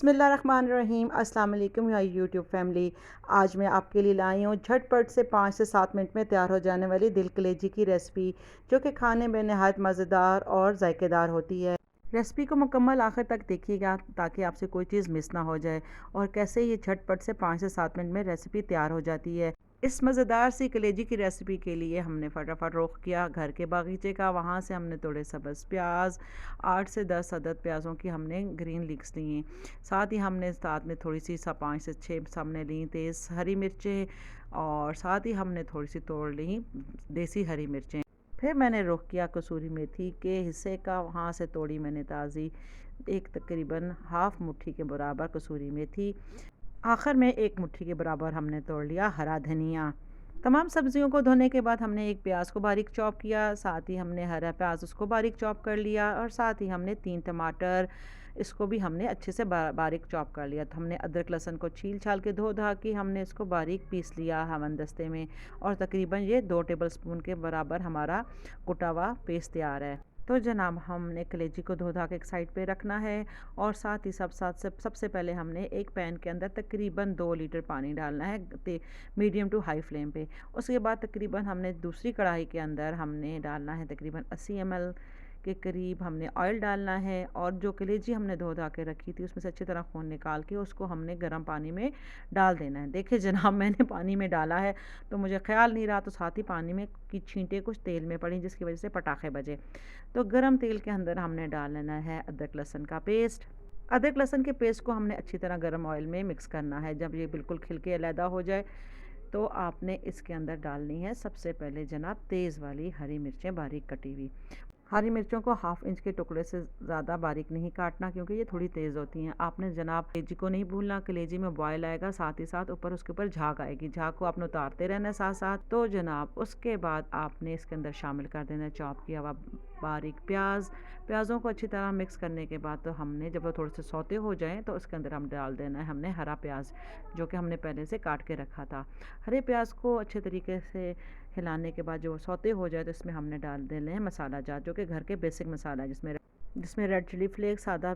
बिस्मिल्लाहिर्रहमानिर्रहीम। अस्सलाम वालेकुम या यूट्यूब फैमिली। आज मैं आपके लिए लाई हूँ झटपट से 5 से 7 मिनट में तैयार हो जाने वाली दिल कलेजी की रेसिपी, जो कि खाने में नहायत मज़ेदार और जायकेदार होती है। रेसिपी को मुकम्मल आखिर तक देखिएगा ताकि आपसे कोई चीज़ मिस ना हो जाए और कैसे ये झटपट से 5 से 7 मिनट में रेसिपी तैयार हो जाती है। इस मज़ेदार सी कलेजी की रेसिपी के लिए हमने फटाफट रुख किया घर के बागीचे का। वहाँ से हमने थोड़े सब्ज़ प्याज 8 से 10 अदद प्याज़ों की हमने ग्रीन लीक्स ली। साथ ही हमने साथ में थोड़ी सी 5 से 6 हमने ली तेज़ हरी मिर्चें, और साथ ही हमने थोड़ी सी तोड़ ली देसी हरी मिर्चें। फिर मैंने रुख किया कसूरी मेथी के हिस्से का। वहाँ से तोड़ी मैंने ताज़ी एक तकरीबन हाफ़ मुट्ठी के बराबर कसूरी मेथी। आखिर में एक मुट्ठी के बराबर हमने तोड़ लिया हरा धनिया। तमाम सब्जियों को धोने के बाद हमने एक प्याज को बारीक चॉप किया, साथ ही हमने हरा प्याज उसको बारीक चॉप कर लिया, और साथ ही हमने 3 टमाटर इसको भी हमने अच्छे से बारीक चॉप कर लिया। तो हमने अदरक लहसुन को छील छाल के धो धा के हमने इसको बारीक पीस लिया हमनदस्ते में, और तकरीबन ये 2 टेबलस्पून के बराबर हमारा कुटा हुआ पेस्ट तैयार है। तो जनाब हमने कलेजी को धो धा के एक साइड पे रखना है, और साथ ही सबसे पहले हमने एक पैन के अंदर तकरीबन 2 लीटर पानी डालना है मीडियम टू हाई फ्लेम पे। उसके बाद तकरीबन हमने दूसरी कढ़ाई के अंदर हमने डालना है तकरीबन 80 ml के करीब हमने ऑयल डालना है, और जो कलेजी हमने धो धा के रखी थी उसमें से अच्छी तरह खून निकाल के उसको हमने गर्म पानी में डाल देना है। देखिए जनाब मैंने पानी में डाला है तो मुझे ख्याल नहीं रहा, तो साथ ही पानी में की छींटे कुछ तेल में पड़ी जिसकी वजह से पटाखे बजे। तो गर्म तेल के अंदर हमने डाल लेना है अदरक लहसुन का पेस्ट। अदरक लहसुन के पेस्ट को हमने अच्छी तरह गर्म ऑयल में मिक्स करना है। जब ये बिल्कुल खिल के अलहदा हो जाए तो आपने इसके अंदर डालनी है सबसे पहले जनाब तेज़ वाली हरी मिर्चें बारीक कटी हुई। हरी मिर्चों को 1/2 इंच के टुकड़े से ज़्यादा बारीक नहीं काटना, क्योंकि ये थोड़ी तेज़ होती हैं। आपने जनाब कलेजी को नहीं भूलना, कलेजी में बॉयल आएगा, साथ ही साथ ऊपर उसके ऊपर झाग आएगी, झाग को आपने उतारते रहना साथ साथ। तो जनाब उसके बाद आपने इसके अंदर शामिल कर देना चॉप किया हुआ बारीक प्याज़ों को अच्छी तरह मिक्स करने के बाद तो हमने जब वो थोड़े से सौते हो जाएं तो उसके अंदर हम डाल देना है हमने हरा प्याज, जो कि हमने पहले से काट के रखा था। हरे प्याज को अच्छे तरीके से हिलाने के बाद जो सौते हो जाए तो इसमें हमने डाल देने हैं मसाला जात, जो कि घर के बेसिक मसाला है, जिसमें रेड चिली फ्लेक्स, सादा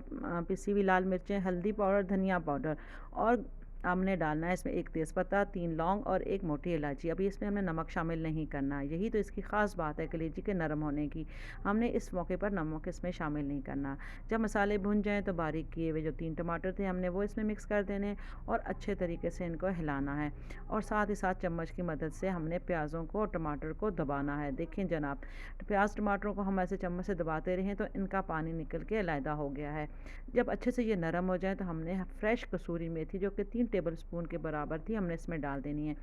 पिसी हुई लाल मिर्चें, हल्दी पाउडर, धनिया पाउडर, और हमने डालना है इसमें 1 तेज़पत्ता, 3 लौंग और 1 मोटी इलायची। अभी इसमें हमने नमक शामिल नहीं करना, यही तो इसकी ख़ास बात है कलेजी के नरम होने की। हमने इस मौके पर नमक इसमें शामिल नहीं करना। जब मसाले भुन जाएँ तो बारीक किए हुए जो 3 टमाटर थे हमने वो इसमें मिक्स कर देने और अच्छे तरीके से इनको हिलाना है, और साथ ही साथ चम्मच की मदद से हमने प्याज़ों को और टमाटर को दबाना है। देखें जनाब प्याज टमाटरों को हम ऐसे चम्मच से दबाते रहें तो इनका पानी निकल के अलहदा हो गया है। जब अच्छे से ये नरम हो जाए तो हमने फ्रेश कसूरी मेथी, जो कि 3 टेबलस्पून के बराबर थी, हमने इसमें डाल देनी है।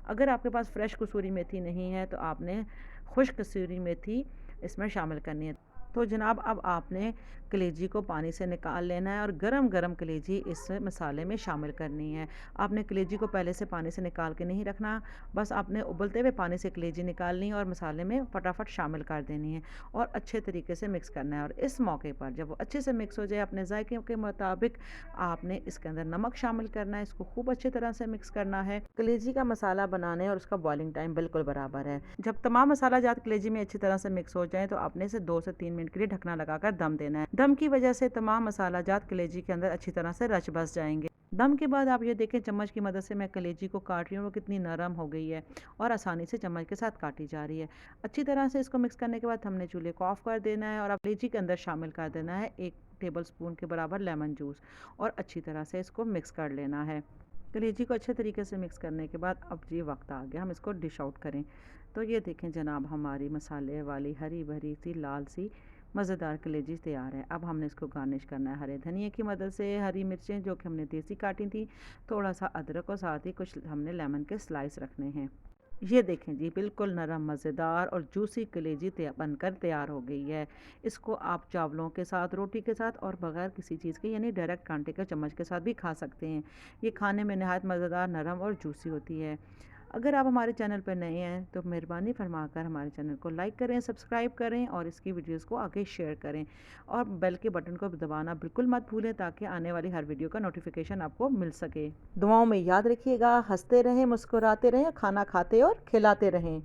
अगर आपके पास फ्रेश कसूरी मेथी नहीं है तो आपने खुश्क कसूरी मेथी इसमें शामिल करनी है। तो जनाब अब आपने कलेजी को पानी से निकाल लेना है, और गरम गरम कलेजी इस मसाले में शामिल करनी है। आपने कलेजी को पहले से पानी से निकाल के नहीं रखना, बस आपने उबलते हुए पानी से कलेजी निकालनी है और मसाले में फटाफट शामिल कर देनी है और अच्छे तरीके से मिक्स करना है। और इस मौके पर जब वो अच्छे से मिक्स हो जाए अपने जायके के मुताबिक आपने इसके अंदर नमक शामिल करना है, इसको खूब अच्छी तरह से मिक्स करना है। कलेजी का मसाला बनाने और उसका बॉइलिंग टाइम बिल्कुल बराबर है। जब तमाम मसाला जात कलेजी में अच्छी तरह से मिक्स हो जाए तो आपने इसे 2 से 3 मिनट के लिए ढकना लगाकर दम देना है। दम की वजह से तमाम मसाला जात कलेजी के अंदर अच्छी तरह से रच बस जाएंगे। दम के बाद आप ये देखें चम्मच की मदद से मैं कलेजी को काट रही हूँ, वो कितनी नरम हो गई है और आसानी से चम्मच के साथ काटी जा रही है। अच्छी तरह से इसको मिक्स करने के बाद हमने चूल्हे को ऑफ कर देना है, और अब कलेजी के अंदर शामिल कर देना है 1 टेबलस्पून के बराबर लेमन जूस, और अच्छी तरह से इसको मिक्स कर लेना है। कलेजी को अच्छे तरीके से मिक्स करने के बाद अब ये वक्त आ गया हम इसको डिश आउट करें। तो ये देखें जनाब हमारी मसाले वाली हरी भरी सी लाल सी मज़ेदार कलेजी तैयार है। अब हमने इसको गार्निश करना है हरे धनिए की मदद से, हरी मिर्चें जो कि हमने देसी काटी थी, थोड़ा सा अदरक, और साथ ही कुछ हमने लेमन के स्लाइस रखने हैं। ये देखें जी बिल्कुल नरम मज़ेदार और जूसी कलेजी बनकर तैयार हो गई है। इसको आप चावलों के साथ, रोटी के साथ और बग़ैर किसी चीज़ के यानी डायरेक्ट कांटे के चम्मच के साथ भी खा सकते हैं। ये खाने में नहायत मज़ेदार, नरम और जूसी होती है। अगर आप हमारे चैनल पर नए हैं तो मेहरबानी फरमाकर हमारे चैनल को लाइक करें, सब्सक्राइब करें और इसकी वीडियोस को आगे शेयर करें, और बेल के बटन को दबाना बिल्कुल मत भूलें ताकि आने वाली हर वीडियो का नोटिफिकेशन आपको मिल सके। दुआओं में याद रखिएगा, हंसते रहें, मुस्कुराते रहें, खाना खाते और खिलाते रहें।